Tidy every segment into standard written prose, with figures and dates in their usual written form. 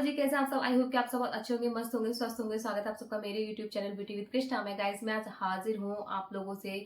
जी, कैसे हैं आप सब? आई होप कि आप सब बहुत अच्छे होंगे, मस्त होंगे, स्वस्थ होंगे। स्वागत है आप सबका मेरे YouTube channel beauty with Krishna में। गाइस, मैं आज हाजिर हूँ आप लोगों से।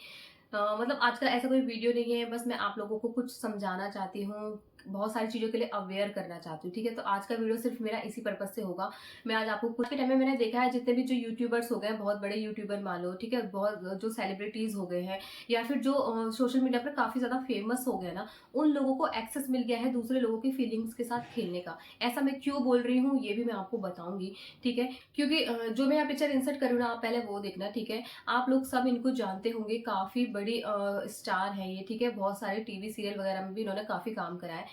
मतलब आज का ऐसा कोई वीडियो नहीं है, बस मैं आप लोगों को कुछ समझाना चाहती हूँ, बहुत सारी चीज़ों के लिए अवेयर करना चाहती हूँ, ठीक है? तो आज का वीडियो सिर्फ मेरा इसी पर्पज से होगा। मैं आज आपको कुछ के टाइम में मैंने देखा है जितने भी जो यूट्यूबर्स हो गए हैं, बहुत बड़े यूट्यूबर मान लो, ठीक है? बहुत जो सेलिब्रिटीज़ हो गए हैं या फिर जो सोशल मीडिया पर काफ़ी ज़्यादा फेमस हो गए हैं ना, उन लोगों को एक्सेस मिल गया है दूसरे लोगों की फीलिंग्स के साथ खेलने का। ऐसा मैं क्यों बोल रही हूँ, ये भी मैं आपको बताऊँगी, ठीक है? क्योंकि जो मैं यहाँ पिक्चर इंसर्ट करूँ ना, आप पहले वो देखना, ठीक है? आप लोग सब इनको जानते होंगे, काफ़ी बड़ी स्टार हैं ये, ठीक है? बहुत सारे टीवी सीरियल वगैरह में भी इन्होंने काफ़ी काम करा है।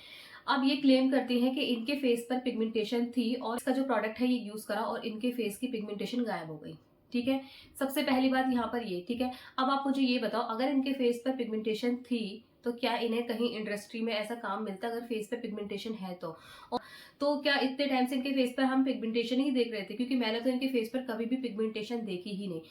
अब ये क्लेम करती हैं कि इनके फेस पर पिगमेंटेशन थी और इसका जो प्रोडक्ट है ये यूज़ करा और इनके फेस की पिगमेंटेशन गायब हो गई, ठीक है? सबसे पहली बात यहाँ पर ये, ठीक है? अब आप मुझे ये बताओ, अगर इनके फेस पर पिगमेंटेशन थी, तो क्या इन्हें कहीं इंडस्ट्री में ऐसा काम मिलता अगर फेस पे पिगमेंटेशन है तो? और तो क्या इतने टाइम से इनके फेस पर हम पिगमेंटेशन ही देख रहे थे? क्योंकि मैंने तो इनके फेस पर कभी भी पिगमेंटेशन देखी ही नहीं।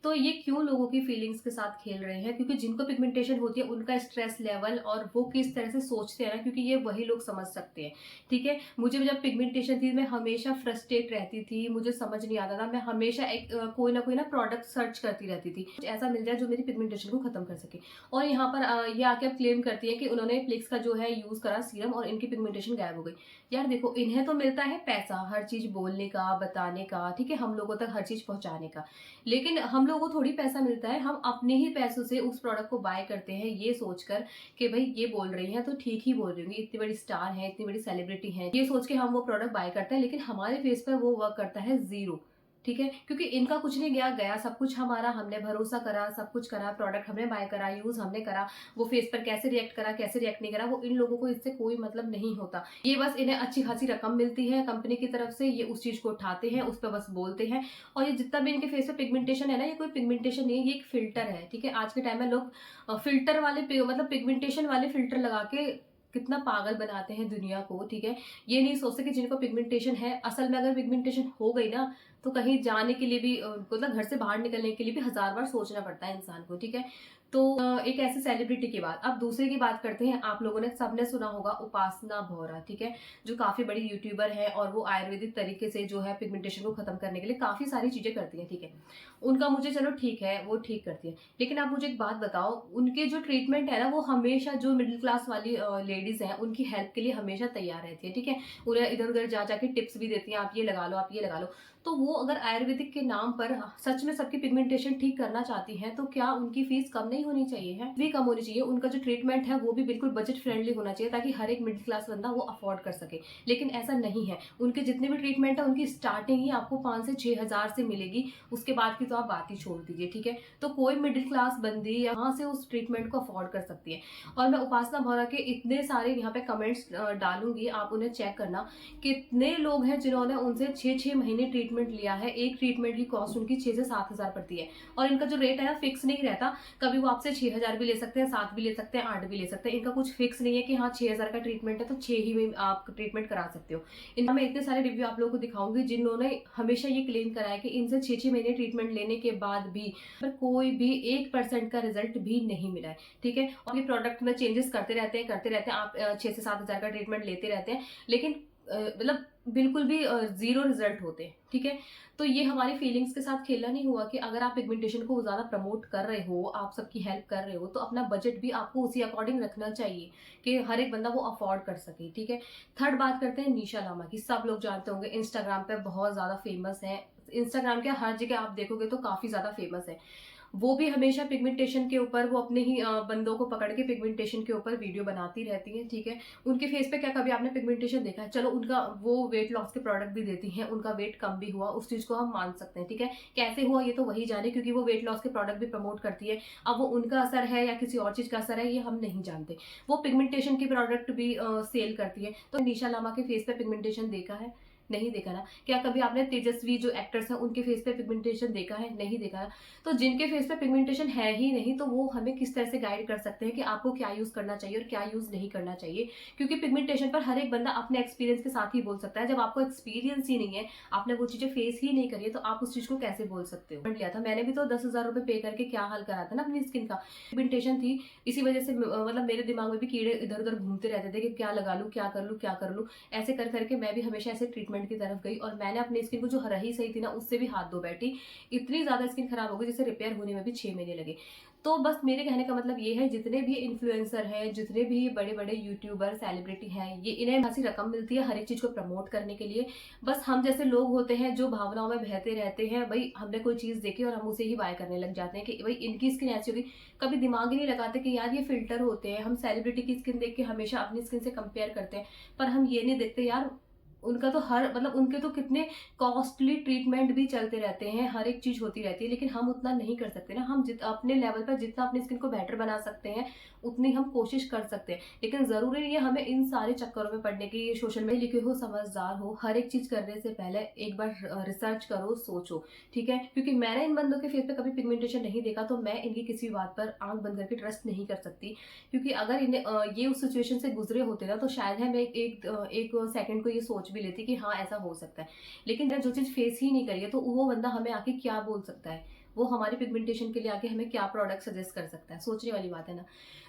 तो ये क्यों लोगों की फीलिंग्स के साथ खेल रहे हैं? क्योंकि जिनको पिगमेंटेशन होती है उनका स्ट्रेस लेवल और वो किस तरह से सोचते हैं ना, क्योंकि ये वही लोग समझ सकते हैं, ठीक है? मुझे जब पिगमेंटेशन थी मैं हमेशा फ्रस्ट्रेट रहती थी, मुझे समझ नहीं आता था, मैं हमेशा एक कोई ना प्रोडक्ट सर्च करती रहती थी, कुछ ऐसा मिल जाए जो मेरी पिगमेंटेशन को खत्म कर सके। और यहाँ पर ये आके अब क्लेम करती है कि उन्होंने प्लिक्स का जो है यूज करा सीरम और इनकी पिगमेंटेशन गायब हो गई। यार देखो, इन्हें तो मिलता है पैसा हर चीज बोलने का, बताने का, ठीक है, हम लोगों तक हर चीज पहुंचाने का। लेकिन हम लोगों को थोड़ी पैसा मिलता है, हम अपने ही पैसों से उस प्रोडक्ट को बाय करते हैं, ये सोचकर कि भाई ये बोल रही है तो ठीक ही बोल रही होंगी, इतनी बड़ी स्टार है, इतनी बड़ी सेलिब्रिटी है, ये सोच के हम वो प्रोडक्ट बाय करते हैं। लेकिन हमारे फेस पर वो वर्क करता है जीरो, ठीक है? क्योंकि इनका कुछ नहीं गया, गया सब कुछ हमारा, हमने भरोसा करा, सब कुछ करा, प्रोडक्ट हमने बाय करा, यूज हमने करा, वो फेस पर कैसे रिएक्ट करा, कैसे रिएक्ट नहीं करा, वो इन लोगों को इससे कोई मतलब नहीं होता। ये बस इन्हें अच्छी खासी रकम मिलती है कंपनी की तरफ से, ये उस चीज को उठाते हैं, उस पर बस बोलते हैं। और ये जितना भी इनके फेस पे पिगमेंटेशन है ना, ये कोई पिगमेंटेशन नहीं है, ये एक फिल्टर है, ठीक है? आज के टाइम में लोग फिल्टर वाले मतलब पिगमेंटेशन वाले फिल्टर लगा के कितना पागल बनाते हैं दुनिया को, ठीक है? ये नहीं सोचते कि जिनको पिगमेंटेशन है, असल में अगर पिगमेंटेशन हो गई ना, तो कहीं जाने के लिए भी मतलब घर से बाहर निकलने के लिए भी हजार बार सोचना पड़ता है इंसान को, ठीक है? तो एक ऐसी सेलिब्रिटी की बात, अब दूसरे की बात करते हैं। आप लोगों ने सबने सुना होगा उपासना भौरा, ठीक है? जो काफी बड़ी यूट्यूबर है और वो आयुर्वेदिक तरीके से जो है पिगमेंटेशन को खत्म करने के लिए काफी सारी चीजें करती है, ठीक है? उनका मुझे चलो ठीक है, वो ठीक करती है, लेकिन आप मुझे एक बात बताओ, उनके जो ट्रीटमेंट है ना, वो हमेशा जो मिडिल क्लास वाली लेडीज हैं उनकी हेल्प के लिए हमेशा तैयार रहती है, ठीक है? उन्हें इधर उधर जा जाके टिप्स भी देती हैं, आप ये लगा लो, आप ये लगा लो। तो वो अगर आयुर्वेदिक के नाम पर सच में सबकी पिगमेंटेशन ठीक करना चाहती हैं, तो क्या उनकी फीस कम नहीं होनी चाहिए है? भी कम होनी चाहिए। उनका जो ट्रीटमेंट है वो भी बिल्कुल बजट फ्रेंडली होना चाहिए, ताकि हर एक मिडिल क्लास बंदा वो अफोर्ड कर सके। लेकिन ऐसा नहीं है। उनके जितने भी ट्रीटमेंट है उनकी स्टार्टिंग ही आपको 5 से 6 हज़ार से मिलेगी, उसके बाद की तो आप बात ही छोड़ दीजिए, ठीक है? तो कोई मिडिल क्लास बंदी यहाँ से उस ट्रीटमेंट को अफोर्ड कर सकती है। और मैं उपासना भौरा के इतने सारे यहाँ पे कमेंट्स डालूंगी, आप उन्हें चेक करना। कितने लोग हैं जिन्होंने उनसे 6-6 महीने ट्रीटमेंट लिया है, एक ट्रीटमेंट की कॉस्ट उनकी 6 से 7 हज़ार पड़ती है। और इनका जो रेट है फिक्स नहीं रहता, कभी वो आपसे 6 हज़ार भी ले सकते हैं, 7 भी ले सकते हैं, 8 भी ले सकते हैं। इनका कुछ फिक्स नहीं है कि हाँ 6 हज़ार का ट्रीटमेंट है तो 6 ही में आप ट्रीटमेंट करा सकते हो। इनका मैं इतने सारे रिव्यू आप लोगों को दिखाऊंगी जिन्होंने हमेशा ये क्लेम करा है कि इनसे 6-6 महीने ट्रीटमेंट लेने के बाद भी पर कोई भी 1% का रिजल्ट भी नहीं मिला है, ठीक है? और ये प्रोडक्ट में चेंजेस करते रहते हैं। आप 6 से 7 हज़ार का ट्रीटमेंट लेते रहते हैं, लेकिन मतलब बिल्कुल भी जीरो रिजल्ट होते हैं, ठीक है? तो ये हमारी फीलिंग्स के साथ खेलना नहीं हुआ कि अगर आप पिगमेंटेशन को ज्यादा प्रमोट कर रहे हो, आप सबकी हेल्प कर रहे हो, तो अपना बजट भी आपको उसी अकॉर्डिंग रखना चाहिए कि हर एक बंदा वो अफोर्ड कर सके, ठीक है? थर्ड बात करते हैं निशा लामा की। सब लोग जानते होंगे, इंस्टाग्राम पे बहुत ज्यादा फेमस है। इंस्टाग्राम के हर जगह आप देखोगे तो काफी ज्यादा फेमस है। वो भी हमेशा पिगमेंटेशन के ऊपर, वो अपने ही बंदों को पकड़ के पिगमेंटेशन के ऊपर वीडियो बनाती रहती है, ठीक है? उनके फेस पे क्या कभी आपने पिगमेंटेशन देखा है? चलो, उनका वो वेट लॉस के प्रोडक्ट भी देती हैं, उनका वेट कम भी हुआ, उस चीज को हम मान सकते हैं, ठीक है? कैसे हुआ ये तो वही जाने, क्योंकि वो वेट लॉस के प्रोडक्ट भी प्रमोट करती है। अब वो उनका असर है या किसी और चीज का असर है, ये हम नहीं जानते। वो पिगमेंटेशन के प्रोडक्ट भी सेल करती है। तो निशा लामा के फेस पे पिगमेंटेशन देखा है? नहीं देखा ना। क्या कभी आपने तेजस्वी जो एक्टर्स हैं उनके फेस पे पिगमेंटेशन देखा है? नहीं देखा ना। तो जिनके फेस पे पिगमेंटेशन है ही नहीं, तो वो हमें किस तरह से गाइड कर सकते हैं कि आपको क्या यूज करना चाहिए और क्या यूज नहीं करना चाहिए? क्योंकि पिगमेंटेशन पर हर एक बंदा अपने एक्सपीरियंस के साथ ही बोल सकता है। जब आपको एक्सपीरियंस ही नहीं है, आपने वो चीजें फेस ही नहीं करी है, तो आप उस चीज को कैसे बोल सकते हो? लिया था मैंने भी तो 10,000 रुपए पे करके क्या हाल करा था ना अपनी स्किन का। पिगमेंटेशन थी, इसी वजह से मतलब मेरे दिमाग में भी कीड़े इधर उधर घूमते रहते थे कि क्या लगा लूं, क्या कर लूं, क्या कर लूं। ऐसे कर करके मैं भी हमेशा ऐसे ट्रीटमेंट कमेंट की तरफ गई और मैंने अपनी स्किन को जो रही सही थी ना उससे भी हाथ धो बैठी। इतनी ज़्यादा स्किन खराब हो गई जिसे रिपेयर होने में भी 6 महीने लगे। तो बस मेरे कहने का मतलब ये है, जितने भी इन्फ्लुएंसर हैं, जितने भी बड़े-बड़े यूट्यूबर, सेलिब्रिटी हैं, ये इन्हें खासी रकम मिलती है हर एक चीज़ को प्रमोट करने के लिए। बस हम जैसे लोग होते हैं जो भावनाओं में बहते रहते हैं, भई हमने कोई चीज़ देखी और हम उसे ही बाय करने लग जाते हैं कि भई इनकी स्किन ऐसी होगी। कभी दिमाग ही नहीं लगाते कि यार ये फ़िल्टर होते हैं। हम सेलिब्रिटी की स्किन देख के हमेशा अपनी स्किन से कंपेयर करते हैं, पर हम ये नहीं देखते यार उनका तो हर मतलब उनके तो कितने कॉस्टली ट्रीटमेंट भी चलते रहते हैं, हर एक चीज़ होती रहती है, लेकिन हम उतना नहीं कर सकते ना। हम अपने लेवल पर जितना अपनी स्किन को बेटर बना सकते हैं, उतनी हम कोशिश कर सकते हैं। लेकिन ज़रूरी नहीं है हमें इन सारे चक्करों में पड़ने की। ये सोशल मीडिया लिखे हो, समझदार हो, हर एक चीज़ करने से पहले एक बार रिसर्च करो, सोचो, ठीक है? क्योंकि मैंने इन बंदों के फेस पे कभी पिगमेंटेशन नहीं देखा, तो मैं इनकी किसी भी बात पर आँख बंद करके ट्रस्ट नहीं कर सकती। क्योंकि अगर इन्हें ये उस सिचुएशन से गुज़रे होते ना, तो शायद है मैं एक सेकंड को ये सोच भी लेती कि हाँ, ऐसा हो सकता है। लेकिन जो चीज़ फेस ही नहीं करी है, तो वो बंदा हमें आके क्या बोल सकता है? वो हमारी पिगमेंटेशन के लिए आके हमें क्या प्रोडक्ट सजेस्ट कर सकता है? सोचने वाली बात है ना।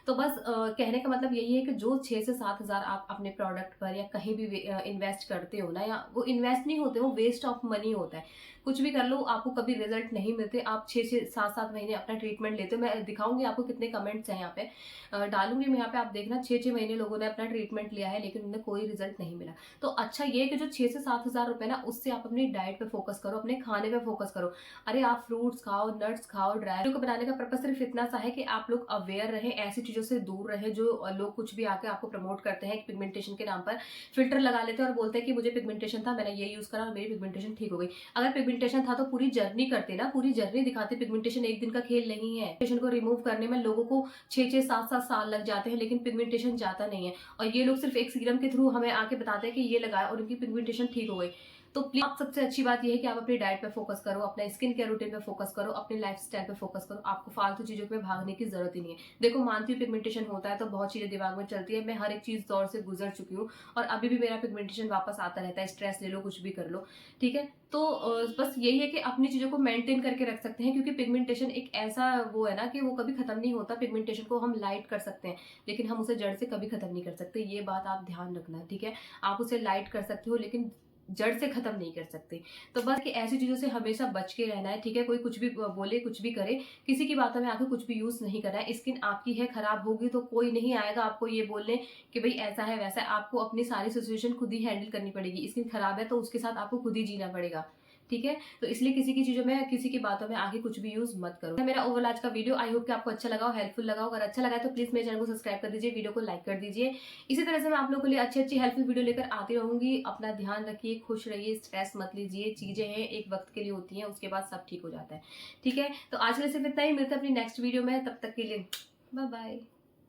तो बस कहने का मतलब यही है कि जो 6 से 7 हज़ार आप अपने प्रोडक्ट पर या कहीं भी इन्वेस्ट करते हो ना, या वो इन्वेस्ट नहीं होते, वो वेस्ट ऑफ मनी होता है। कुछ भी कर लो, आपको कभी रिजल्ट नहीं मिलते। आप 6 से 7-7 महीने अपना ट्रीटमेंट लेते हो। मैं दिखाऊँगी आपको कितने कमेंट्स हैं यहाँ पे, डालूँगी मैं यहाँ पे, आप देखना 6-6 महीने लोगों ने अपना ट्रीटमेंट लिया है, लेकिन उन्हें कोई रिजल्ट नहीं मिला। तो अच्छा ये है कि जो 6 से 7 हज़ार रुपए ना, उससे आप अपनी डाइट पे फ़ोकस करो, अपने खाने पे फ़ोकस करो। अरे आप फ्रूट्स खाओ, नट्स खाओ। ड्राई को बनाने का पर्पज़ सिर्फ़ इतना सा है कि आप लोग अवेयर रहें, ऐसी चीज़ों से दूर रहें जो लोग कुछ भी आके आपको प्रमोट करते हैं पिगमेंटेशन के नाम पर। फ़िल्टर लगा लेते हैं और बोलते हैं कि मुझे पिगमेंटेशन था, मैंने ये यूज़ करा और मेरी पिगमेंटेशन ठीक हो गई। अगर पिगमेंटेशन था तो पूरी जर्नी करते ना, पूरी जर्नी दिखाते। पिगमेंटेशन एक दिन का खेल नहीं है। पिगमेंटेशन को रिमूव करने में लोगों को 6-6, 7-7 साल लग जाते हैं, लेकिन पिगमेंटेशन जाता नहीं है। और ये लोग सिर्फ़ एक सीरम के थ्रू हमें आके बताते हैं कि ये लगाया और उनकी पिगमेंटेशन ठीक हो गई। तो प्लीज़ आप सबसे अच्छी बात ये है कि आप अपनी डाइट पे फ़ोकस करो, अपने स्किन केयर रूटीन पे फ़ोकस करो, अपने लाइफ़स्टाइल पे फ़ोकस करो। आपको फालतू चीज़ों पे भागने की ज़रूरत ही नहीं है। देखो, मानती हूँ पिगमेंटेशन होता है तो बहुत चीज़ें दिमाग में चलती है। मैं हर एक चीज़ दौर से गुज़र चुकी हूँ और अभी भी मेरा पिगमेंटेशन वापस आता रहता है। स्ट्रेस ले लो, कुछ भी कर लो, ठीक है? तो बस यही है कि अपनी चीज़ों को मेंटेन करके रख सकते हैं, क्योंकि पिगमेंटेशन एक ऐसा वो है ना कि वो कभी खत्म नहीं होता। पिगमेंटेशन को हम लाइट कर सकते हैं, लेकिन हम उसे जड़ से कभी खत्म नहीं कर सकते। ये बात आप ध्यान रखना, ठीक है? आप उसे लाइट कर सकते हो, लेकिन जड़ से खत्म नहीं कर सकते। तो बस कि ऐसी चीज़ों से हमेशा बच के रहना है, ठीक है? कोई कुछ भी बोले, कुछ भी करे, किसी की बातों में आके कुछ भी यूज़ नहीं करना है। स्किन आपकी है, खराब होगी तो कोई नहीं आएगा आपको ये बोलने कि भई ऐसा है, वैसा है। आपको अपनी सारी सिचुएशन खुद ही हैंडल करनी पड़ेगी। स्किन खराब है तो उसके साथ आपको खुद ही जीना पड़ेगा, ठीक है? तो इसलिए किसी की चीज़ों में, किसी की बातों में आके कुछ भी यूज़ मत करो। मेरा ओवरऑल आज का वीडियो, आई होप कि आपको अच्छा लगा हो, हेल्पफुल लगा हो। अगर अच्छा लगा है तो प्लीज़ मेरे चैनल को सब्सक्राइब कर दीजिए, वीडियो को लाइक कर दीजिए। इसी तरह से मैं आप लोगों के लिए अच्छी-अच्छी हेल्पफुल वीडियो लेकर आती रहूँगी। अपना ध्यान रखिए, खुश रहिए, स्ट्रेस मत लीजिए। चीज़ें हैं, एक वक़्त के लिए होती हैं, उसके बाद सब ठीक हो जाता है, ठीक है? तो आज के लिए सिर्फ इतना ही। मिलते हैं अपनी नेक्स्ट वीडियो में, तब तक के लिए बाय बाय।